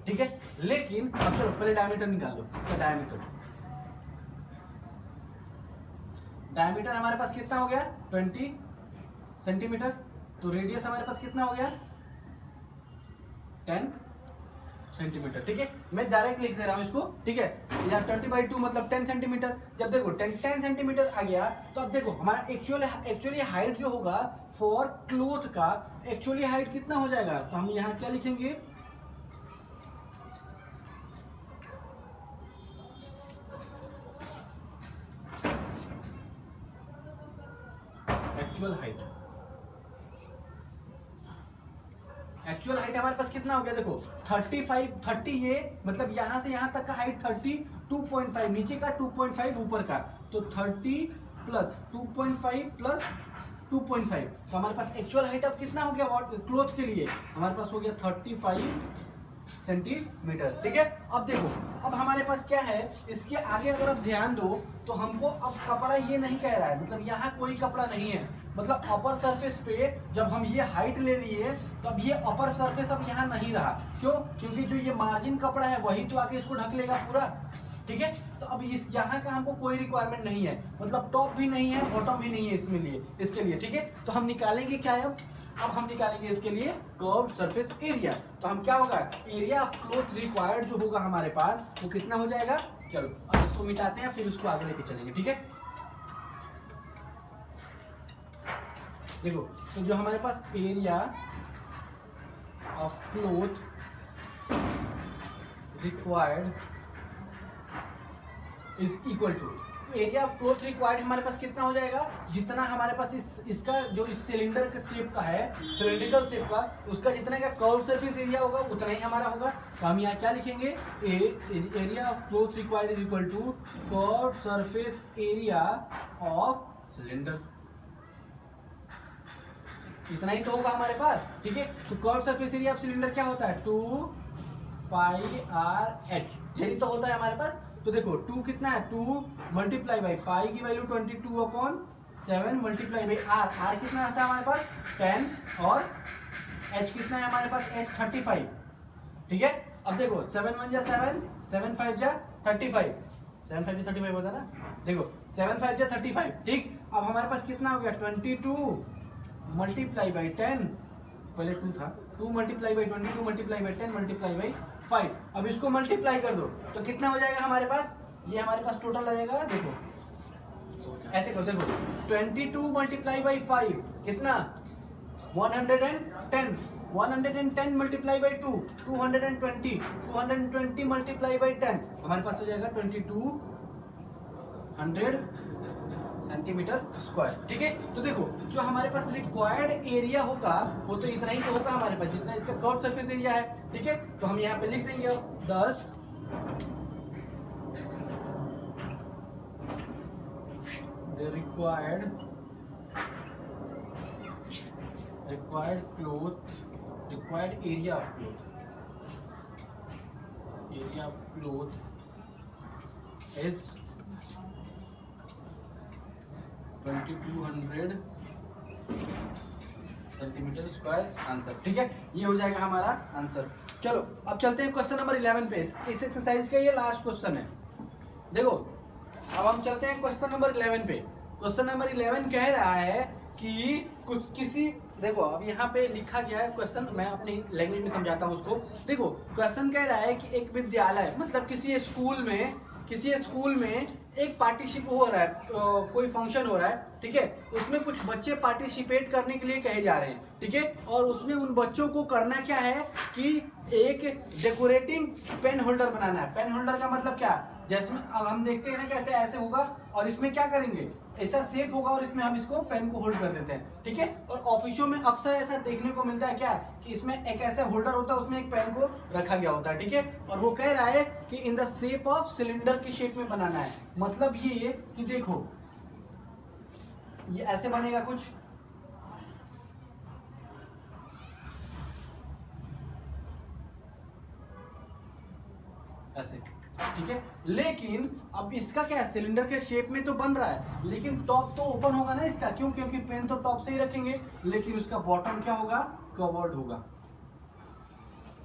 ठीक है, लेकिन अब चलो पहले डायमीटर निकाल लो, इसका डायमीटर हमारे पास कितना हो गया 20 सेंटीमीटर। तो रेडियस हमारे पास कितना हो गया 10 सेंटीमीटर। ठीक है, मैं डायरेक्ट लिख दे रहा हूं इसको। ठीक है, या 20/2 मतलब 10 सेंटीमीटर। जब देखो 10 सेंटीमीटर आ गया, तो अब देखो हमारा एक्चुअली हाइट जो होगा फॉर क्लोथ का, एक्चुअली हाइट कितना हो जाएगा, तो हम यहाँ क्या लिखेंगे एक्चुअल हाइट हमारे पास कितना हो गया, देखो 30 ये मतलब यहां से यहां तक का हाइट 30, 2.5 नीचे का 2.5 ऊपर का, तो 30 प्लस 2.5 प्लस 2.5। तो हमारे पास एक्चुअल हाइट अब कितना हो गया क्लोथ के लिए, हमारे पास हो गया 35 सेंटीमीटर। ठीक है, अब देखो अब हमारे पास क्या है, इसके आगे अगर आप ध्यान दो तो हमको अब कपड़ा ये नहीं कह रहा है, मतलब यहाँ कोई कपड़ा नहीं है, मतलब अपर सरफेस पे जब हम ये हाइट ले लिए तब ये अपर सरफेस अब यहाँ नहीं रहा। क्यों? क्योंकि जो ये मार्जिन कपड़ा है वही तो आके इसको ढक लेगा पूरा। ठीक है, तो अब इस यहाँ का हमको कोई रिक्वायरमेंट नहीं है, मतलब टॉप भी नहीं है बॉटम भी नहीं है इसके लिए। ठीक है, तो हम निकालेंगे क्या है, अब हम निकालेंगे इसके लिए कर्व्ड सरफेस एरिया। तो हम क्या होगा, एरिया ऑफ क्लोथ रिक्वायर्ड जो होगा हमारे पास वो कितना हो जाएगा। चलो अब इसको मिटाते हैं, फिर उसको आगे लेके चलेंगे। ठीक है, देखो तो जो हमारे पास area of cloth required is equal to area of cloth required हमारे पास कितना हो जाएगा, जितना हमारे पास इसका जो इस सिलेंडर के शेप का है, सिलेंड्रिकल शेप का, उसका जितना का कर्व सरफेस एरिया होगा उतना ही हमारा होगा। तो हम यहाँ क्या लिखेंगे, area of cloth required is equal to curve surface area of cylinder. इतना ही तो होगा हमारे पास। ठीक है, तो curve surface area of cylinder क्या होता है 2 पाई आर एच, यही तो होता है हमारे पास। तो देखो 2 कितना है, 2 मल्टीप्लाई बाई पाई की value 22/7 multiply by r, r कितना आता है हमारे पास 10 और एच कितना है हमारे पास एच 35। ठीक है, अब देखो 7 1 जा 7, 7 5 जा 35, 7 5 जा 35 होता है ना, देखो 7 5 जा 35। ठीक, अब हमारे पास कितना हो गया 22 मल्टीप्लाई बाई 10 पहले 2 था, 2 multiply by 20, 2 multiply by 10 multiply by 5। अब इसको मल्टीप्लाई कर दो तो कितना हो जाएगा हमारे पास, ये हमारे पास टोटल आ जाएगा, देखो ऐसे करो, देखो 22 मल्टीप्लाई बाई 5 कितना 110, 110 मल्टीप्लाई बाई 2 220, 220 मल्टीप्लाई बाई 10 हमारे पास हो जाएगा 2200 सेंटीमीटर स्क्वायर। ठीक है, तो देखो जो हमारे पास रिक्वायर्ड एरिया होगा वो तो इतना ही तो होगा हमारे पास जितना इसका कर्व सरफेस एरिया है। ठीक है, तो हम यहाँ पे लिख देंगे 10 the required area of cloth is 2200 centimetre square answer. ठीक है, ये हो जाएगा हमारा आंसर। चलो अब चलते हैं क्वेश्चन नंबर 11 पे। इस एक्सरसाइज का ये लास्ट क्वेश्चन है। देखो अब हम चलते हैं क्वेश्चन नंबर 11 पे। क्वेश्चन नंबर 11 कह रहा है कि कुछ किसी, देखो अब यहाँ पे लिखा गया है क्वेश्चन, मैं अपनी लैंग्वेज में समझाता हूँ उसको। देखो क्वेश्चन कह रहा है कि एक विद्यालय मतलब किसी स्कूल में एक पार्टिसिपेट हो रहा है, कोई फंक्शन हो रहा है। ठीक है, उसमें कुछ बच्चे पार्टिसिपेट करने के लिए कहे जा रहे हैं। ठीक है, और उसमें उन बच्चों को करना क्या है कि एक डेकोरेटिंग पेन होल्डर बनाना है। पेन होल्डर का मतलब क्या, जैसे अब हम देखते हैं ना कैसे ऐसे होगा और इसमें क्या करेंगे, ऐसा शेप होगा और इसमें हम इसको पेन को होल्ड कर देते हैं। ठीक है, और ऑफिसों में अक्सर ऐसा देखने को मिलता है क्या कि इसमें एक ऐसा होल्डर होता है, उसमें एक पेन को रखा गया होता है। ठीक है, और वो कह रहा है कि इन द शेप ऑफ सिलेंडर की शेप में बनाना है। मतलब ये कि देखो ये ऐसे बनेगा कुछ, ऐसे। ठीक है, लेकिन अब इसका क्या है, सिलेंडर के शेप में तो बन रहा है लेकिन टॉप तो ओपन होगा ना इसका, क्यों, क्योंकि पेन तो टॉप से ही रखेंगे, लेकिन उसका बॉटम क्या होगा, कवर्ड होगा।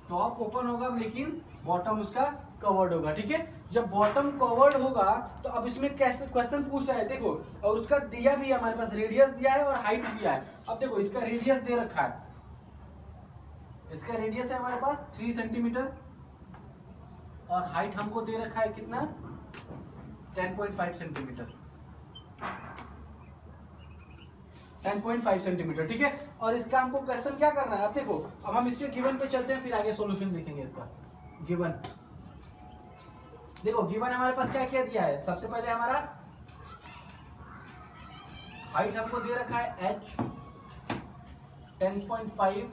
टॉप ओपन होगा लेकिन बॉटम उसका कवर्ड होगा। ठीक है, जब बॉटम कवर्ड होगा तो अब इसमें कैसे क्वेश्चन पूछ रहा है, देखो और उसका दिया भी है हमारे पास, रेडियस दिया है और हाइट दिया है। अब देखो इसका रेडियस दे रखा है, इसका रेडियस है हमारे पास 3 सेंटीमीटर और हाइट हमको दे रखा है कितना 10.5 सेंटीमीटर, 10.5 सेंटीमीटर। ठीक है, और इसका हमको क्वेश्चन क्या करना है। अब देखो अब हम इसके गिवन पे चलते हैं, फिर आगे सॉल्यूशन देखेंगे इसका। गिवन, देखो गिवन हमारे पास क्या क्या दिया है। सबसे पहले हमारा हाइट हमको दे रखा है h 10.5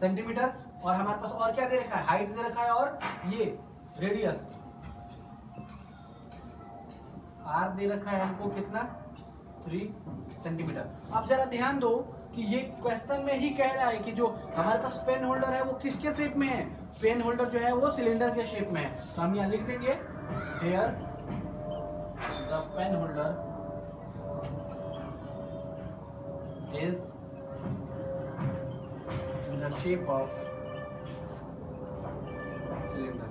सेंटीमीटर और हमारे पास और क्या दे रखा है, हाइट दे रखा है और ये रेडियस r दे रखा है हमको कितना 3 सेंटीमीटर। अब जरा ध्यान दो कि ये क्वेश्चन में ही कह रहा है कि जो हमारे पास पेन होल्डर है वो किसके शेप में है, पेन होल्डर जो है वो सिलेंडर के शेप में है। तो हम यहाँ लिख देंगे here the pen holder is in the shape of cylinder.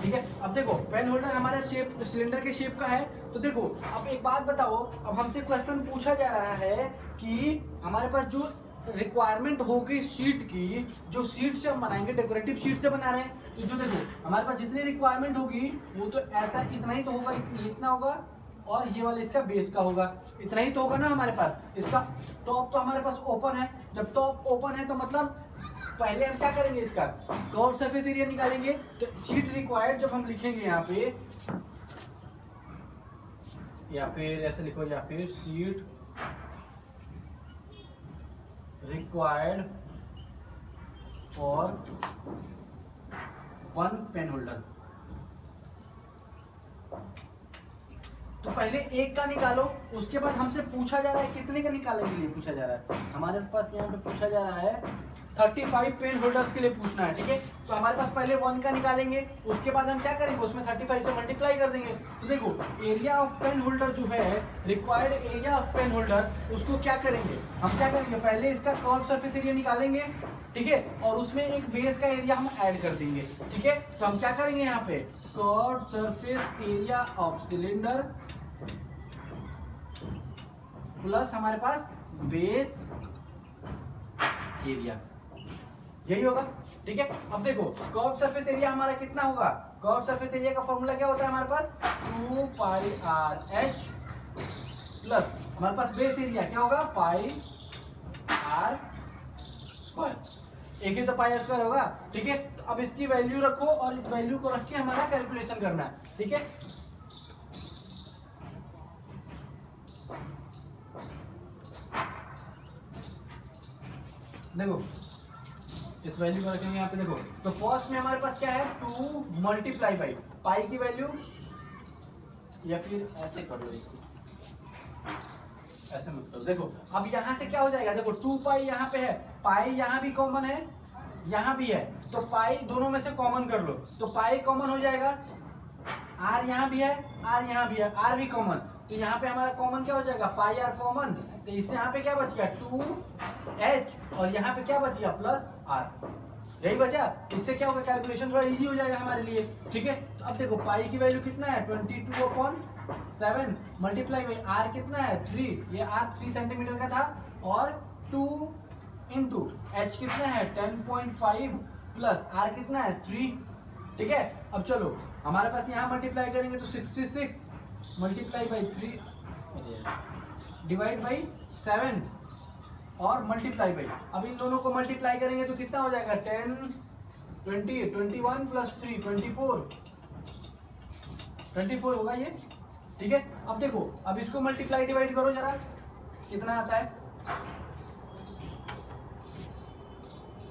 ठीक है, अब देखो पेन होल्डर हमारे शेप सिलेंडर के शेप का है। तो देखो अब एक बात बताओ, अब हमसे क्वेश्चन पूछा जा रहा है कि हमारे पास जो रिक्वायरमेंट होगी शीट की, जो शीट से हम बनाएंगे, डेकोरेटिव शीट से बना रहे हैं, तो जो देखो हमारे पास जितनी रिक्वायरमेंट होगी वो तो ऐसा इतना ही तो होगा, इतना होगा और ये वाला इसका बेस का होगा, इतना ही तो होगा ना हमारे पास। इसका टॉप तो हमारे पास ओपन है, जब टॉप ओपन है तो मतलब पहले हम क्या करेंगे, इसका कर्व सरफेस एरिया निकालेंगे। तो शीट रिक्वायर्ड जब हम लिखेंगे यहाँ पे, या फिर ऐसे लिखो, या फिर sheet required for 1 pen holder, तो पहले एक का निकालो, उसके बाद हमसे पूछा जा रहा है कितने का निकालने के लिए पूछा जा रहा है। हमारे पास यहाँ पे पूछा जा रहा है 35 पेन होल्डर्स के लिए पूछना है। ठीक है, तो हमारे पास पहले 1 का निकालेंगे, उसके बाद हम क्या करेंगे, उसमें 35 से मल्टीप्लाई कर देंगे। तो देखो एरिया ऑफ पेन होल्डर जो है, required area of pen holder, उसको क्या करेंगे, हम क्या करेंगे, पहले इसका कर्व सरफेस एरिया निकालेंगे। ठीक है, और उसमें एक बेस का एरिया हम ऐड कर देंगे। ठीक है, तो हम क्या करेंगे यहाँ पे, curve surface area of cylinder plus हमारे पास बेस एरिया, यही होगा। ठीक है, अब देखो कर्व सरफेस एरिया हमारा कितना होगा, कर्व सरफेस एरिया का फॉर्मूला क्या होता है हमारे पास, 2 पाई आर एच प्लस हमारे पास बेस एरिया क्या होगा, पाई आर स्क्वायर, एक ही तो पाई आर स्क्वायर होगा। ठीक है, तो अब इसकी वैल्यू रखो और इस वैल्यू को रख के हमारा कैलकुलेशन करना है। ठीक है, देखो इस वैल्यू को रखेंगे यहाँ पे, देखो तो फर्स्ट में हमारे पास क्या है, 2 मल्टीप्लाई बाई पाई की वैल्यू, या फिर ऐसे कर लो इसको, ऐसे मत करो। देखो अब यहाँ से क्या हो जाएगा, देखो 2 पाई यहाँ पे है, पाई यहाँ भी कॉमन है, यहाँ भी है, तो पाई दोनों में से कॉमन कर लो, तो पाई कॉमन हो जाएगा, आर यहाँ भी है, आर यहाँ भी है, आर भी कॉमन, तो यहाँ पे हमारा कॉमन क्या हो जाएगा, पाई आर कॉमन, तो इससे यहाँ पे क्या बच गया 2h और यहाँ पे क्या बच गया प्लस आर, यही बचा। इससे क्या होगा, कैलकुलेशन थोड़ा इजी हो जाएगा हमारे लिए। ठीक है, तो अब देखो पाई की वैल्यू कितना है 22/7 मल्टीप्लाई बाई आर कितना है 3, ये आर 3 सेंटीमीटर का था, और 2 इंटू एच कितना है 10.5 प्लस आर कितना है 3। ठीक है, अब चलो हमारे पास यहाँ मल्टीप्लाई करेंगे तो 66 मल्टीप्लाई बाई 3 डिवाइड बाई 7 और मल्टीप्लाई बाई, अब इन दोनों को मल्टीप्लाई करेंगे तो कितना हो जाएगा 10 20 21 प्लस 3 24 होगा ये। ठीक है, अब देखो अब इसको मल्टीप्लाई डिवाइड करो जरा, कितना आता है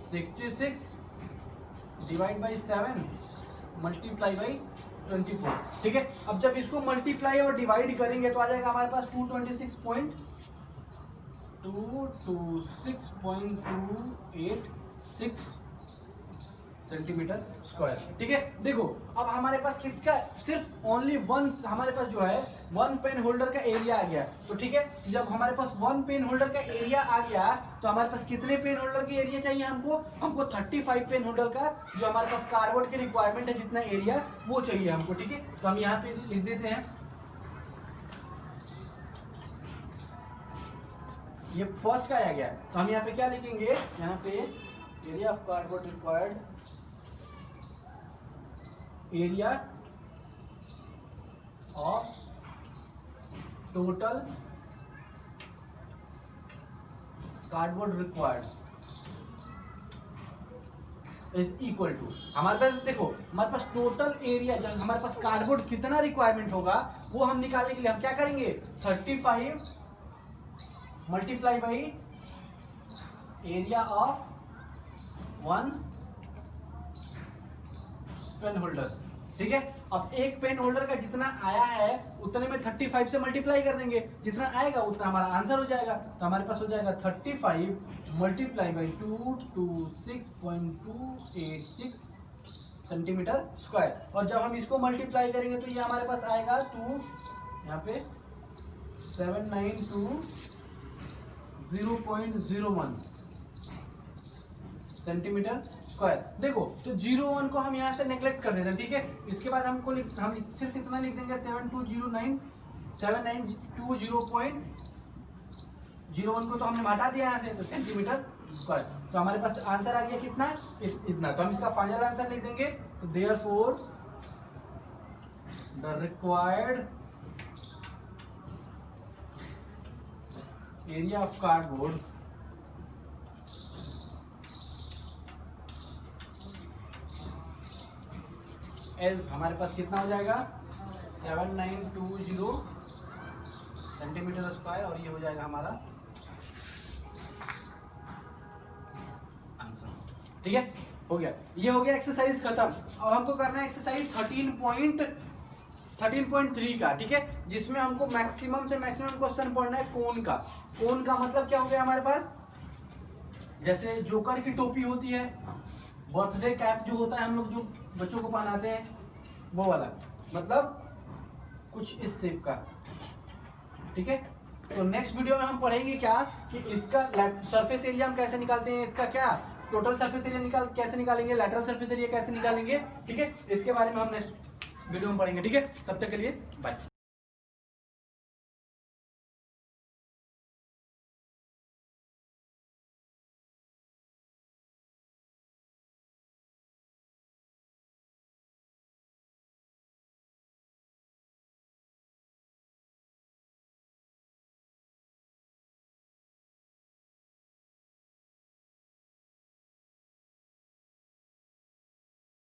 66 डिवाइड बाई 7 मल्टीप्लाई बाई 24। ठीक है, अब जब इसको मल्टीप्लाई और डिवाइड करेंगे तो आ जाएगा हमारे पास 226.286 सेंटीमीटर स्क्वायर। ठीक है, देखो अब हमारे पास कितना, सिर्फ ओनली वन, हमारे पास जो है 1 पेन होल्डर का एरिया आ गया। तो ठीक है, जब हमारे पास 1 पेन होल्डर का एरिया आ गया तो हमारे पास कितने पेन होल्डर की एरिया चाहिए हमको 35 पेन होल्डर का, जो हमारे पास कार्डबोर्ड की रिक्वायरमेंट है जितना एरिया वो चाहिए हमको। ठीक है, तो हम यहाँ पे लिख देते हैं, ये फर्स्ट का आ गया, तो हम यहाँ पे क्या लिखेंगे, यहाँ पे area of cardboard required, area of total cardboard required is equal to, हमारे पास देखो हमारे पास टोटल एरिया, जब हमारे पास कार्डबोर्ड कितना रिक्वायरमेंट होगा वो हम निकालने के लिए हम क्या करेंगे 35 multiply by area of 1 pen holder. ठीक है, अब एक पेन होल्डर का जितना आया है उतने में 35 से मल्टीप्लाई कर देंगे, जितना आएगा उतना हमारा आंसर हो जाएगा। तो हमारे पास हो जाएगा 35 मल्टीप्लाई बाई 226.286 सेंटीमीटर स्क्वायर, और जब हम इसको मल्टीप्लाई करेंगे तो ये हमारे पास आएगा 2 यहाँ पे 792.0.01 सेंटीमीटर स्क्वायर। देखो तो 01 को हम यहाँ से नेग्लेक्ट कर देते हैं। ठीक है, इसके बाद हम सिर्फ इतना लिख देंगे 720.01 को तो हमने हटा दिया यहाँ से, तो सेंटीमीटर स्क्वायर। तो हमारे पास आंसर आ गया कितना, इतना। तो हम इसका फाइनल आंसर लिख देंगे, तो therefore the required area of cardboard as हमारे पास कितना हो जाएगा 7920 सेंटीमीटर स्क्वायर, और ये हो जाएगा हमारा आंसर। ठीक है, हो गया, ये हो गया एक्सरसाइज खत्म। अब हमको करना है एक्सरसाइज 13.3 का। ठीक है, जिसमें हमको मैक्सिमम से मैक्सिमम क्वेश्चन पढ़ना है कोन का। कोन का मतलब क्या हो गया हमारे पास, जैसे जोकर की टोपी होती है, बर्थडे कैप जो होता है हम लोग जो बच्चों को पहनाते हैं वो वाला, मतलब कुछ इस शेप का। ठीक है, तो नेक्स्ट वीडियो में हम पढ़ेंगे क्या कि इसका सरफेस एरिया हम कैसे निकालते हैं, इसका क्या टोटल सरफेस एरिया कैसे निकालेंगे, लैटरल सरफेस एरिया कैसे निकालेंगे। ठीक है, इसके बारे में हम नेक्स्ट वीडियो में पढ़ेंगे। ठीक है, तब तक के लिए बाय।